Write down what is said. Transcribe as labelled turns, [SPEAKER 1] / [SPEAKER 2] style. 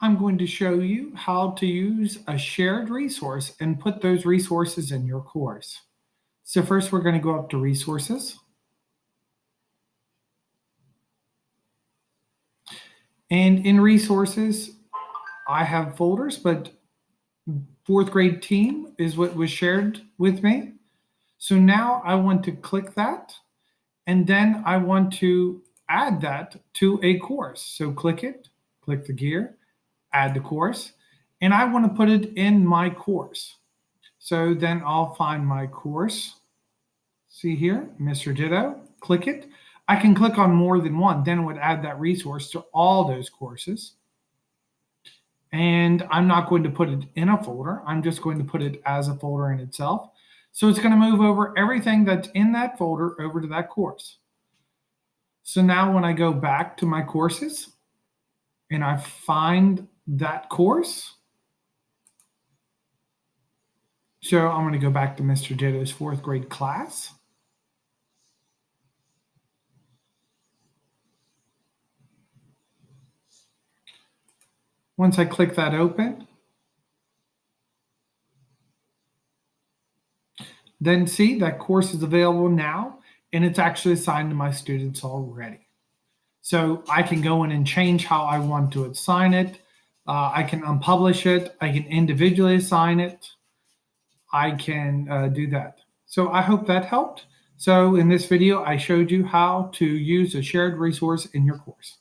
[SPEAKER 1] I'm going to show you how to use a shared resource and put those resources in your course. So first we're going to go up to Resources. And in Resources, I have folders, but fourth grade team is what was shared with me. So now I want to click that, and then I want to add that to a course. So click it, click the gear, add the course, and I want to put it in my course. So then I'll find my course. See here, Mr. Ditto, click it. I can click on more than one, then it would add that resource to all those courses. And I'm not going to put it in a folder. I'm just going to put it as a folder in itself. So it's going to move over everything that's in that folder over to that course. So now when I go back to my courses and I find that course, so I'm going to go back to Mr. Ditto's fourth grade class. Once I click that open, then see that course is available now, and it's actually assigned to my students already. So I can go in and change how I want to assign it. I can unpublish it. I can individually assign it. I can do that. So I hope that helped. So in this video, I showed you how to use a shared resource in your course.